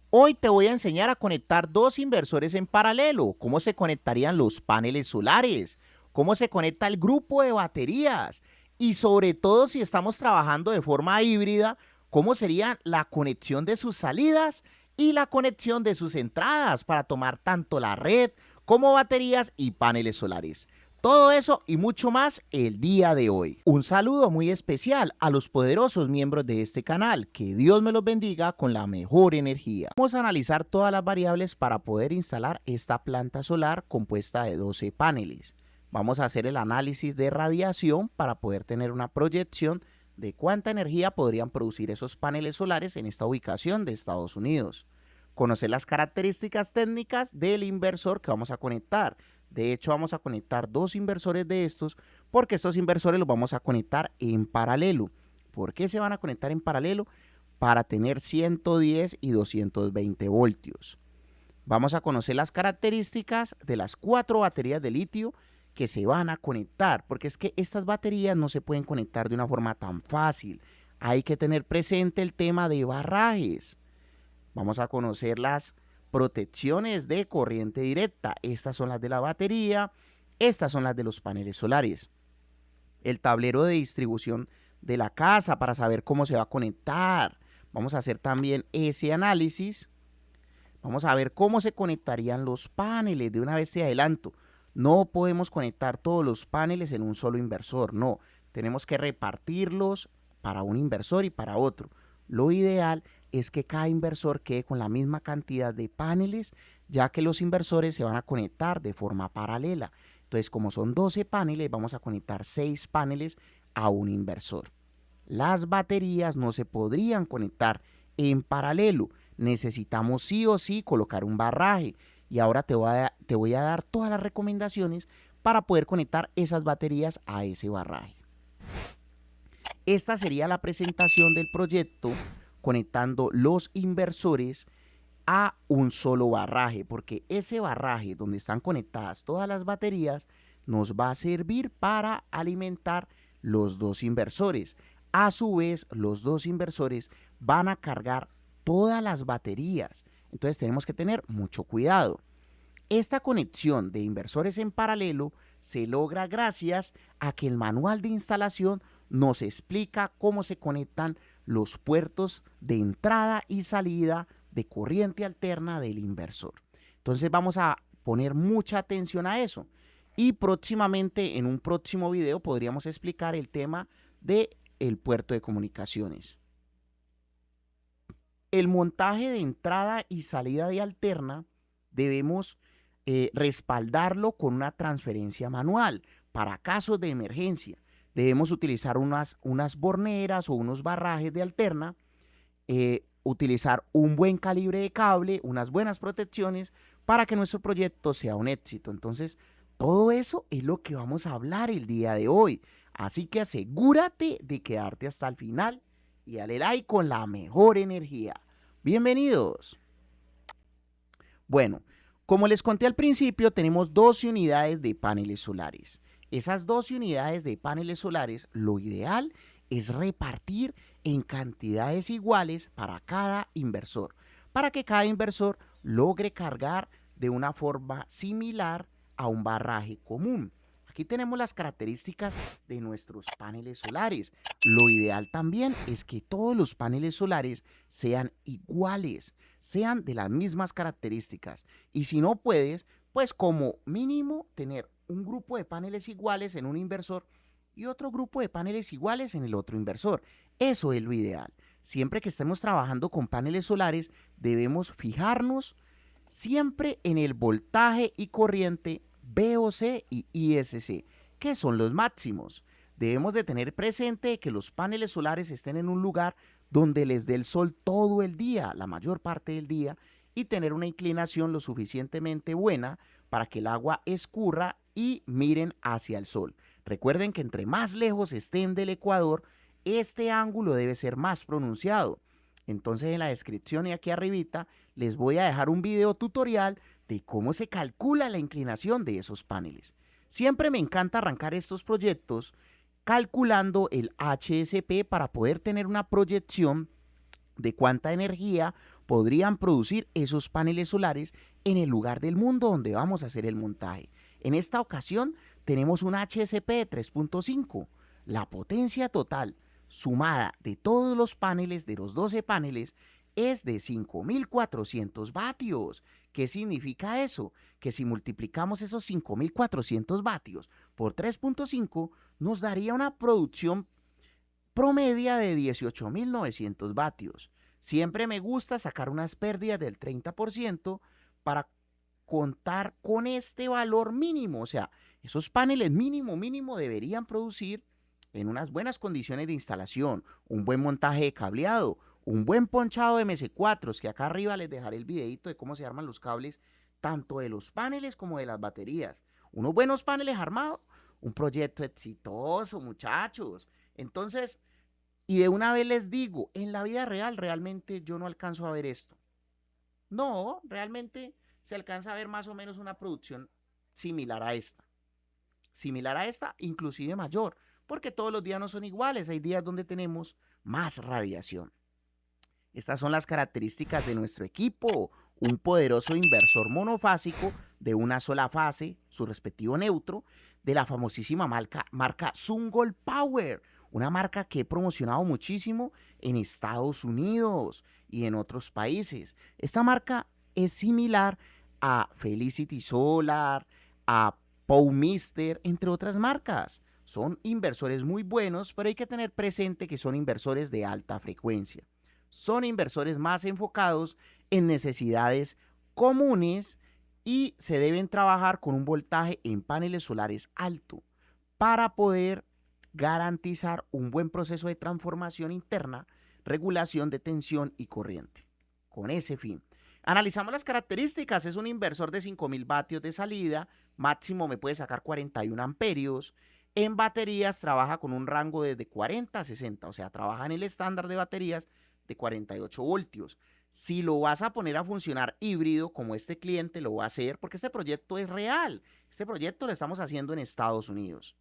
Hoy te voy a enseñar a conectar dos inversores en paralelo, cómo se conectarían los paneles solares, cómo se conecta el grupo de baterías y sobre todo si estamos trabajando de forma híbrida, cómo sería la conexión de sus salidas y la conexión de sus entradas para tomar tanto la red como baterías y paneles solares. Todo eso y mucho más el día de hoy. Un saludo muy especial a los poderosos miembros de este canal. Que Dios me los bendiga con la mejor energía. Vamos a analizar todas las variables para poder instalar esta planta solar compuesta de 12 paneles. Vamos a hacer el análisis de radiación para poder tener una proyección de cuánta energía podrían producir esos paneles solares en esta ubicación de Estados Unidos. Conocer las características técnicas del inversor que vamos a conectar. De hecho, vamos a conectar dos inversores de estos porque estos inversores los vamos a conectar en paralelo. ¿Por qué se van a conectar en paralelo? Para tener 110 y 220 voltios. Vamos a conocer las características de las 4 baterías de litio que se van a conectar, porque es que estas baterías no se pueden conectar de una forma tan fácil. Hay que tener presente el tema de barrajes. Vamos a conocer las protecciones de corriente directa. Estas son las de la batería, estas son las de los paneles solares. El tablero de distribución de la casa para saber cómo se va a conectar. Vamos a hacer también ese análisis. Vamos a ver cómo se conectarían los paneles. De una vez te adelanto, no podemos conectar todos los paneles en un solo inversor, no. Tenemos que repartirlos para un inversor y para otro. Lo ideal es que cada inversor quede con la misma cantidad de paneles, ya que los inversores se van a conectar de forma paralela. Entonces, como son 12 paneles, vamos a conectar 6 paneles a un inversor. Las baterías no se podrían conectar en paralelo. Necesitamos sí o sí colocar un barraje. Y ahora te voy a dar todas las recomendaciones para poder conectar esas baterías a ese barraje. Esta sería la presentación del proyecto conectando los inversores a un solo barraje, porque ese barraje donde están conectadas todas las baterías nos va a servir para alimentar los dos inversores. A su vez, los dos inversores van a cargar todas las baterías. Entonces tenemos que tener mucho cuidado. Esta conexión de inversores en paralelo se logra gracias a que el manual de instalación nos explica cómo se conectan los puertos de entrada y salida de corriente alterna del inversor. Entonces vamos a poner mucha atención a eso. Y próximamente, en un próximo video, podríamos explicar el tema del puerto de comunicaciones. El montaje de entrada y salida de alterna debemos respaldarlo con una transferencia manual para casos de emergencia. Debemos utilizar unas borneras o unos barrajes de alterna, utilizar un buen calibre de cable, unas buenas protecciones para que nuestro proyecto sea un éxito. Entonces, todo eso es lo que vamos a hablar el día de hoy. Así que asegúrate de quedarte hasta el final y dale like con la mejor energía. Bienvenidos. Bueno, como les conté al principio, tenemos 12 unidades de paneles solares. Esas 12 unidades de paneles solares, lo ideal es repartir en cantidades iguales para cada inversor, para que cada inversor logre cargar de una forma similar a un barraje común. Aquí tenemos las características de nuestros paneles solares. Lo ideal también es que todos los paneles solares sean iguales, sean de las mismas características. Y si no puedes, pues como mínimo tener un grupo de paneles iguales en un inversor y otro grupo de paneles iguales en el otro inversor. Eso es lo ideal. Siempre que estemos trabajando con paneles solares, debemos fijarnos siempre en el voltaje y corriente VOC y ISC, que son los máximos. Debemos de tener presente que los paneles solares estén en un lugar donde les dé el sol todo el día, la mayor parte del día, y tener una inclinación lo suficientemente buena para que el agua escurra y miren hacia el sol. Recuerden que entre más lejos estén del ecuador, este ángulo debe ser más pronunciado. Entonces en la descripción y aquí arribita les voy a dejar un video tutorial de cómo se calcula la inclinación de esos paneles. Siempre me encanta arrancar estos proyectos calculando el HSP para poder tener una proyección de cuánta energía podrían producir esos paneles solares en el lugar del mundo donde vamos a hacer el montaje. En esta ocasión tenemos un HSP de 3.5. La potencia total sumada de todos los paneles, de los 12 paneles, es de 5.400 vatios. ¿Qué significa eso? Que si multiplicamos esos 5.400 vatios por 3.5, nos daría una producción promedia de 18.900 vatios. Siempre me gusta sacar unas pérdidas del 30% para contar con este valor mínimo. O sea, esos paneles mínimo deberían producir en unas buenas condiciones de instalación, un buen montaje de cableado, un buen ponchado de MC4, que acá arriba les dejaré el videito de cómo se arman los cables, tanto de los paneles como de las baterías. Unos buenos paneles armados, un proyecto exitoso, muchachos. Entonces, y de una vez les digo, en la vida real realmente yo no alcanzo a ver esto. No, realmente se alcanza a ver más o menos una producción similar a esta. Similar a esta, inclusive mayor, porque todos los días no son iguales, hay días donde tenemos más radiación. Estas son las características de nuestro equipo, un poderoso inversor monofásico de una sola fase, su respectivo neutro, de la famosísima marca SunGold Power, una marca que he promocionado muchísimo en Estados Unidos y en otros países. Esta marca es similar a Felicity Solar, a Powmister, entre otras marcas. Son inversores muy buenos, pero hay que tener presente que son inversores de alta frecuencia. Son inversores más enfocados en necesidades comunes y se deben trabajar con un voltaje en paneles solares alto para poder garantizar un buen proceso de transformación interna, regulación de tensión y corriente. Con ese fin, analizamos las características. Es un inversor de 5.000 vatios de salida, máximo me puede sacar 41 amperios. En baterías trabaja con un rango desde 40 a 60, o sea, trabaja en el estándar de baterías de 48 voltios. Si lo vas a poner a funcionar híbrido, como este cliente lo va a hacer, porque este proyecto es real, este proyecto lo estamos haciendo en Estados Unidos.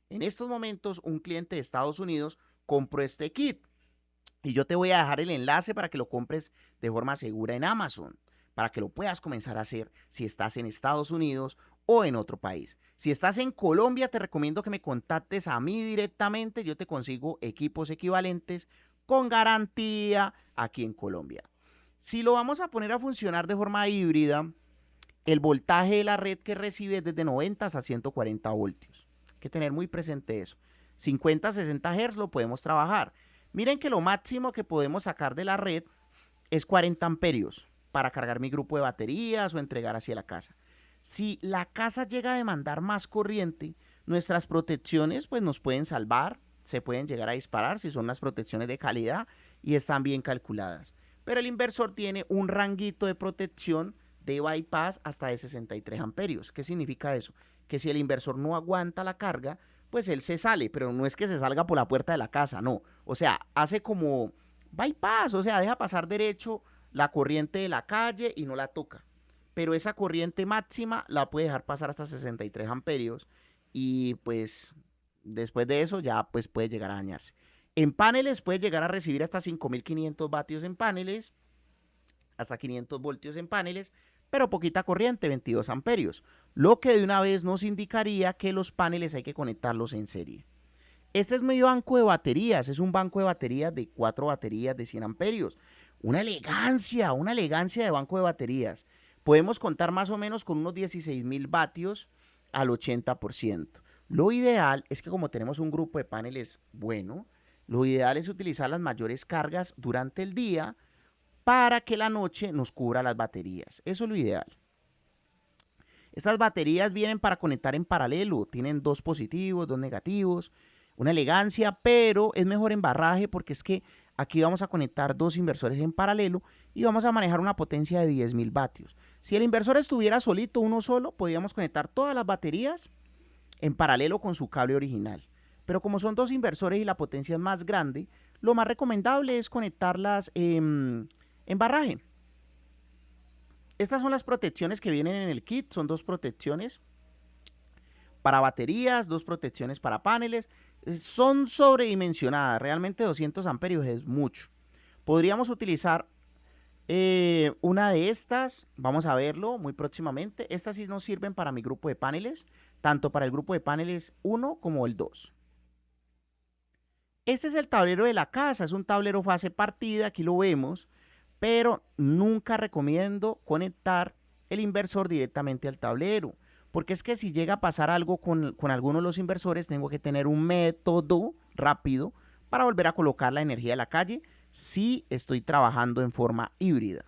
En estos momentos, un cliente de Estados Unidos compró este kit y yo te voy a dejar el enlace para que lo compres de forma segura en Amazon, para que lo puedas comenzar a hacer si estás en Estados Unidos o en otro país. Si estás en Colombia, te recomiendo que me contactes a mí directamente. Yo te consigo equipos equivalentes con garantía aquí en Colombia. Si lo vamos a poner a funcionar de forma híbrida, el voltaje de la red que recibe es desde 90 a 140 voltios. Hay que tener muy presente eso. 50 a 60 Hz lo podemos trabajar. Miren que lo máximo que podemos sacar de la red es 40 amperios para cargar mi grupo de baterías o entregar hacia la casa. Si la casa llega a demandar más corriente, nuestras protecciones pues nos pueden salvar, se pueden llegar a disparar si son las protecciones de calidad y están bien calculadas. Pero el inversor tiene un ranguito de protección de bypass hasta de 63 amperios. ¿Qué significa eso? Que si el inversor no aguanta la carga, pues él se sale, pero no es que se salga por la puerta de la casa, no. O sea, hace como bypass, o sea, deja pasar derecho la corriente de la calle y no la toca. Pero esa corriente máxima la puede dejar pasar hasta 63 amperios y pues después de eso ya pues puede llegar a dañarse. En paneles puede llegar a recibir hasta 5.500 vatios en paneles, hasta 500 voltios en paneles, pero poquita corriente, 22 amperios, lo que de una vez nos indicaría que los paneles hay que conectarlos en serie. Este es mi banco de baterías, es un banco de baterías de 4 baterías de 100 amperios. Una elegancia de banco de baterías. Podemos contar más o menos con unos 16.000 vatios al 80%. Lo ideal es que como tenemos un grupo de paneles bueno, lo ideal es utilizar las mayores cargas durante el día para que la noche nos cubra las baterías. Eso es lo ideal. Estas baterías vienen para conectar en paralelo, tienen 2 positivos, 2 negativos, una elegancia, pero es mejor en barraje porque es que aquí vamos a conectar 2 inversores en paralelo y vamos a manejar una potencia de 10.000 vatios. Si el inversor estuviera solito, uno solo, podríamos conectar todas las baterías en paralelo con su cable original. Pero como son 2 inversores y la potencia es más grande, lo más recomendable es conectarlas en barraje. Estas son las protecciones que vienen en el kit, son 2 protecciones para baterías, 2 protecciones para paneles. Son sobredimensionadas, realmente 200 amperios es mucho. Podríamos utilizar Una de estas, vamos a verlo muy próximamente. Estas sí nos sirven para mi grupo de paneles, tanto para el grupo de paneles 1 como el 2. Este es el tablero de la casa, es un tablero fase partida, aquí lo vemos, pero nunca recomiendo conectar el inversor directamente al tablero, porque es que si llega a pasar algo con alguno de los inversores, tengo que tener un método rápido para volver a colocar la energía de la calle si estoy trabajando en forma híbrida.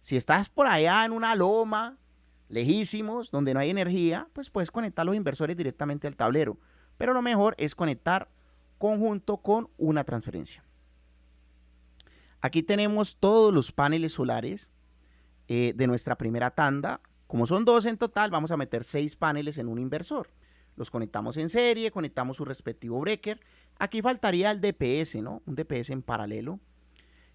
Si estás por allá en una loma, lejísimos, donde no hay energía, pues puedes conectar los inversores directamente al tablero, pero lo mejor es conectar conjunto con una transferencia. Aquí tenemos todos los paneles solares de nuestra primera tanda. Como son 2 en total, vamos a meter 6 paneles en un inversor. Los conectamos en serie, conectamos su respectivo breaker. Aquí faltaría el DPS, ¿no? Un DPS en paralelo.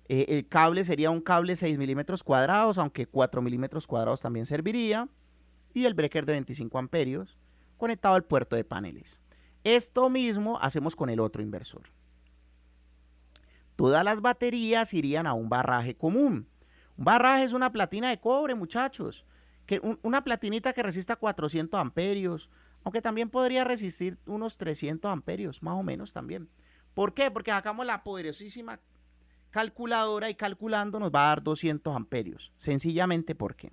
El cable sería un cable 6 milímetros cuadrados, aunque 4 milímetros cuadrados también serviría. Y el breaker de 25 amperios conectado al puerto de paneles. Esto mismo hacemos con el otro inversor. Todas las baterías irían a un barraje común. Un barraje es una platina de cobre, muchachos. Una platinita que resista 400 amperios, aunque también podría resistir unos 300 amperios, más o menos también. ¿Por qué? Porque sacamos la poderosísima calculadora y calculando nos va a dar 200 amperios. Sencillamente porque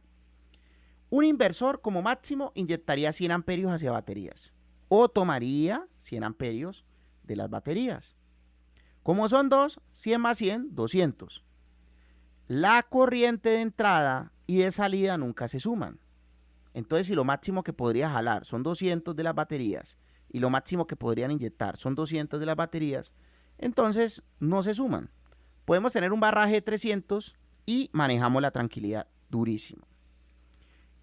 un inversor como máximo inyectaría 100 amperios hacia baterías o tomaría 100 amperios de las baterías. Como son 2, 100 más 100, 200. La corriente de entrada y de salida nunca se suman. Entonces, si lo máximo que podría jalar son 200 de las baterías y lo máximo que podrían inyectar son 200 de las baterías, entonces no se suman. Podemos tener un barraje de 300 y manejamos la tranquilidad durísimo.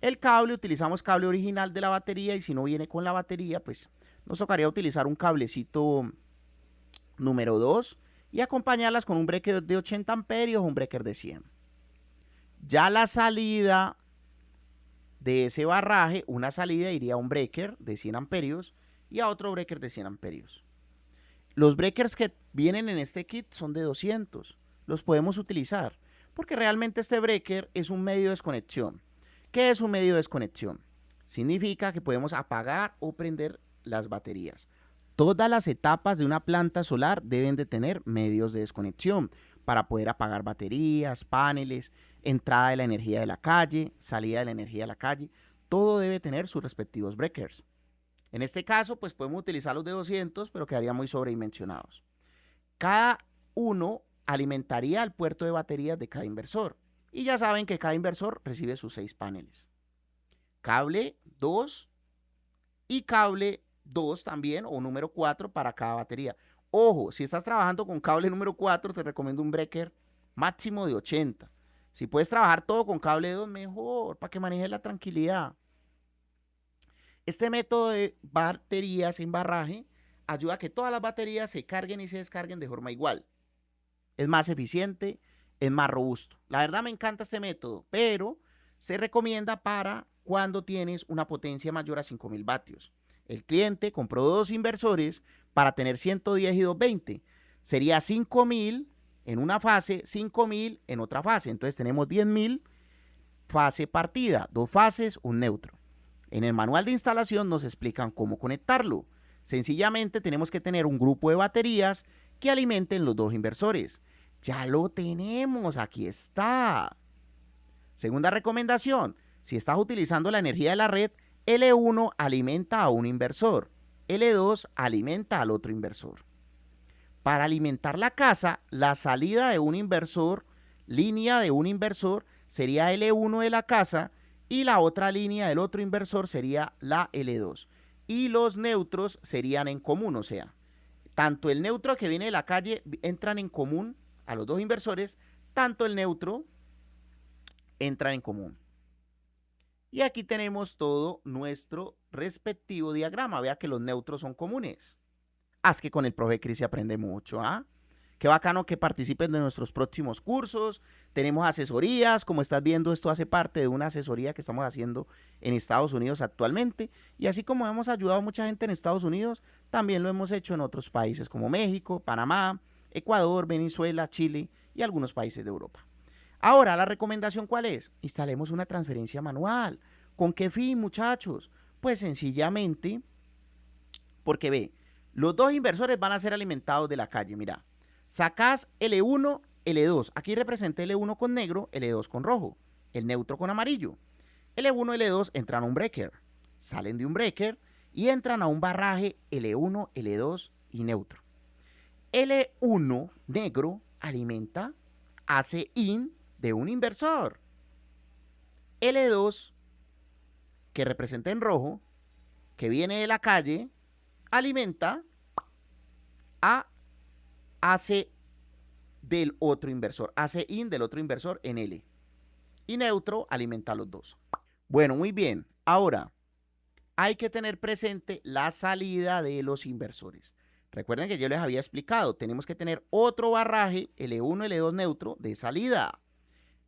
El cable, utilizamos cable original de la batería y si no viene con la batería, pues nos tocaría utilizar un cablecito número 2 y acompañarlas con un breaker de 80 amperios o un breaker de 100. Ya la salida de ese barraje, una salida iría a un breaker de 100 amperios y a otro breaker de 100 amperios. Los breakers que vienen en este kit son de 200. Los podemos utilizar porque realmente este breaker es un medio de desconexión. ¿Qué es un medio de desconexión? Significa que podemos apagar o prender las baterías. Todas las etapas de una planta solar deben de tener medios de desconexión para poder apagar baterías, paneles, entrada de la energía de la calle, salida de la energía de la calle. Todo debe tener sus respectivos breakers. En este caso, pues podemos utilizar los de 200, pero quedarían muy sobredimensionados. Cada uno alimentaría al puerto de baterías de cada inversor. Y ya saben que cada inversor recibe sus 6 paneles. Cable 2 y cable 2 también, o número 4 para cada batería. Ojo, si estás trabajando con cable número 4, te recomiendo un breaker máximo de 80. Si puedes trabajar todo con cable 2, mejor, para que manejes la tranquilidad. Este método de baterías en barraje ayuda a que todas las baterías se carguen y se descarguen de forma igual. Es más eficiente, es más robusto. La verdad me encanta este método, pero se recomienda para cuando tienes una potencia mayor a 5000 vatios. El cliente compró 2 inversores para tener 110 y 220. Sería 5000 en una fase, 5000 en otra fase. Entonces tenemos 10000 fase partida, 2 fases, un neutro. En el manual de instalación nos explican cómo conectarlo. Sencillamente tenemos que tener un grupo de baterías que alimenten los 2 inversores. Ya lo tenemos, aquí está. Segunda recomendación, si estás utilizando la energía de la red, L1 alimenta a un inversor, L2 alimenta al otro inversor. Para alimentar la casa, la salida de un inversor, línea de un inversor, sería L1 de la casa y la otra línea del otro inversor sería la L2. Y los neutros serían en común, o sea, tanto el neutro que viene de la calle entran en común a los 2 inversores, tanto el neutro entra en común. Y aquí tenemos todo nuestro respectivo diagrama. Vea que los neutros son comunes. Es que con el profe Cris se aprende mucho, ¿ah? Qué bacano que participen de nuestros próximos cursos. Tenemos asesorías. Como estás viendo, esto hace parte de una asesoría que estamos haciendo en Estados Unidos actualmente. Y así como hemos ayudado a mucha gente en Estados Unidos, también lo hemos hecho en otros países como México, Panamá, Ecuador, Venezuela, Chile y algunos países de Europa. Ahora, ¿la recomendación cuál es? Instalemos una transferencia manual. ¿Con qué fin, muchachos? Pues sencillamente, porque ve, los dos inversores van a ser alimentados de la calle. Mira, sacás L1, L2. Aquí representé L1 con negro, L2 con rojo, el neutro con amarillo. L1, L2 entran a un breaker, salen de un breaker y entran a un barraje L1, L2 y neutro. L1 negro alimenta, hace in de un inversor. L2, que representa en rojo, que viene de la calle, alimenta a hace del otro inversor, hace in del otro inversor en L. Y neutro alimenta a los dos. Bueno, muy bien. Ahora, hay que tener presente la salida de los inversores. Recuerden que yo les había explicado, tenemos que tener otro barraje L1, L2 neutro de salida.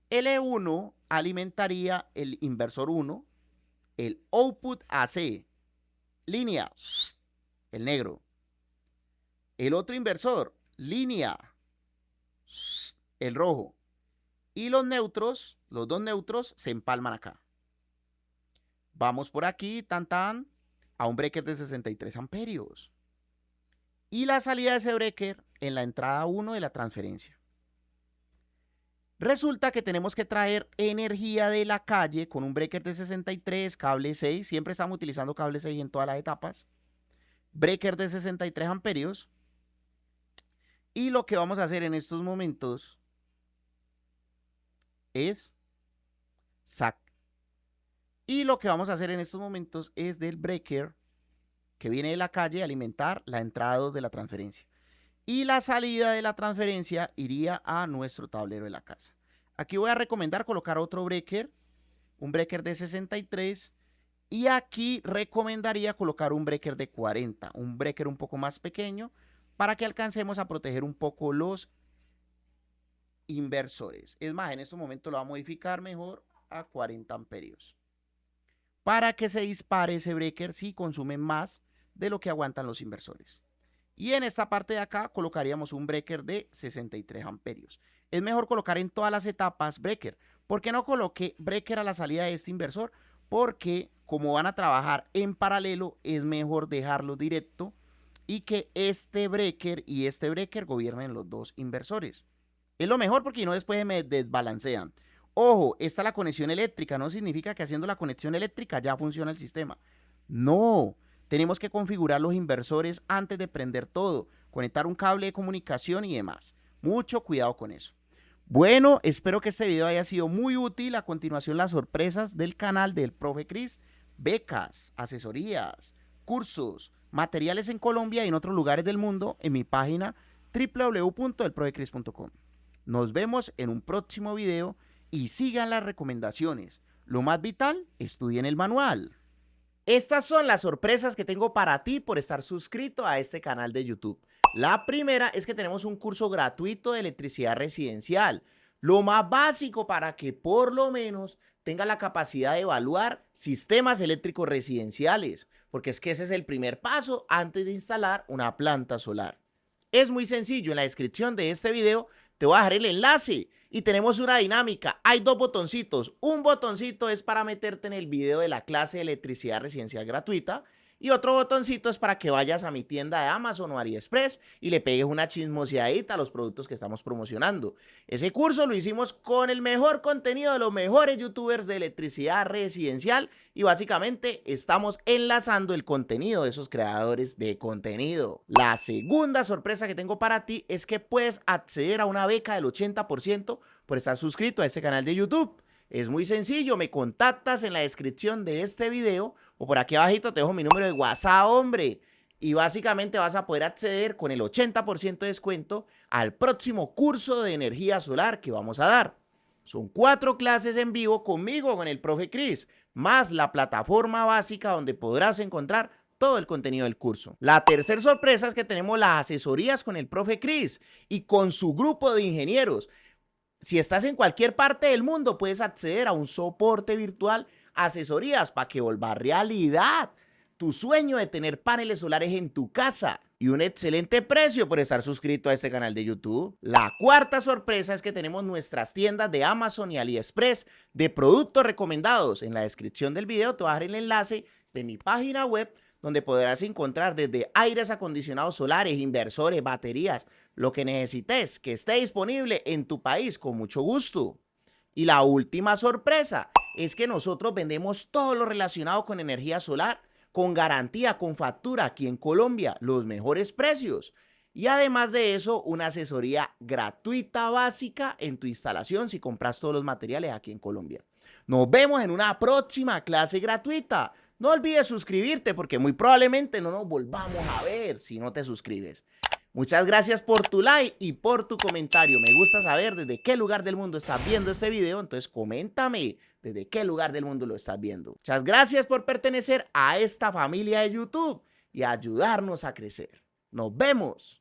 L1 alimentaría el inversor 1, el output AC, línea, el negro. El otro inversor, línea, el rojo. Y los neutros, los dos neutros, se empalman acá. Vamos por aquí, tan, a un breaker de 63 amperios. Y la salida de ese breaker en la entrada 1 de la transferencia. Resulta que tenemos que traer energía de la calle con un breaker de 63, cable 6. Siempre estamos utilizando cable 6 en todas las etapas. Breaker de 63 amperios. Y lo que vamos a hacer en estos momentos es del breaker que viene de la calle alimentar la entrada 2 de la transferencia. Y la salida de la transferencia iría a nuestro tablero de la casa. Aquí voy a recomendar colocar otro breaker, un breaker de 63. Y aquí recomendaría colocar un breaker de 40, un breaker un poco más pequeño, para que alcancemos a proteger un poco los inversores. Es más, en este momento lo voy a modificar mejor a 40 amperios. Para que se dispare ese breaker si consume más de lo que aguantan los inversores. Y en esta parte de acá colocaríamos un breaker de 63 amperios. Es mejor colocar en todas las etapas breaker. ¿Por qué no coloqué breaker a la salida de este inversor? Porque como van a trabajar en paralelo, es mejor dejarlo directo y que este breaker y este breaker gobiernen los dos inversores. Es lo mejor porque no después me desbalancean. Ojo, esta es la conexión eléctrica, no significa que haciendo la conexión eléctrica ya funciona el sistema. No, tenemos que configurar los inversores antes de prender todo, conectar un cable de comunicación y demás. Mucho cuidado con eso. Bueno, espero que este video haya sido muy útil. A continuación, las sorpresas del canal del Profe Cris. Becas, asesorías, cursos, materiales en Colombia y en otros lugares del mundo en mi página www.elprofecris.com. Nos vemos en un próximo video y sigan las recomendaciones. Lo más vital, estudien el manual. Estas son las sorpresas que tengo para ti por estar suscrito a este canal de YouTube. La primera es que tenemos un curso gratuito de electricidad residencial. Lo más básico para que por lo menos tenga la capacidad de evaluar sistemas eléctricos residenciales. Porque es que ese es el primer paso antes de instalar una planta solar. Es muy sencillo, en la descripción de este video te voy a dejar el enlace y tenemos una dinámica. Hay dos botoncitos. Un botoncito es para meterte en el video de la clase de electricidad residencial gratuita y otro botoncito es para que vayas a mi tienda de Amazon o AliExpress y le pegues una chismoseadita a los productos que estamos promocionando. Ese curso lo hicimos con el mejor contenido de los mejores youtubers de electricidad residencial y básicamente estamos enlazando el contenido de esos creadores de contenido. La segunda sorpresa que tengo para ti es que puedes acceder a una beca del 80% por estar suscrito a este canal de YouTube. Es muy sencillo, me contactas en la descripción de este video o por aquí abajito te dejo mi número de WhatsApp, hombre. Y básicamente vas a poder acceder con el 80% de descuento al próximo curso de energía solar que vamos a dar. Son 4 clases en vivo conmigo, con el Profe Cris, más la plataforma básica donde podrás encontrar todo el contenido del curso. La tercera sorpresa es que tenemos las asesorías con el Profe Cris y con su grupo de ingenieros. Si estás en cualquier parte del mundo, puedes acceder a un soporte virtual, asesorías para que vuelva realidad tu sueño de tener paneles solares en tu casa. y un excelente precio por estar suscrito a este canal de YouTube. La cuarta sorpresa es que tenemos nuestras tiendas de Amazon y AliExpress de productos recomendados. En la descripción del video te voy a dejar el enlace de mi página web donde podrás encontrar desde aires acondicionados solares, inversores, baterías, lo que necesites que esté disponible en tu país con mucho gusto. Y la última sorpresa es que nosotros vendemos todo lo relacionado con energía solar con garantía, con factura aquí en Colombia, los mejores precios. Y además de eso, una asesoría gratuita básica en tu instalación si compras todos los materiales aquí en Colombia. Nos vemos en una próxima clase gratuita. No olvides suscribirte porque muy probablemente no nos volvamos a ver si no te suscribes. Muchas gracias por tu like y por tu comentario. Me gusta saber desde qué lugar del mundo estás viendo este video, entonces coméntame desde qué lugar del mundo lo estás viendo. Muchas gracias por pertenecer a esta familia de YouTube y ayudarnos a crecer. Nos vemos.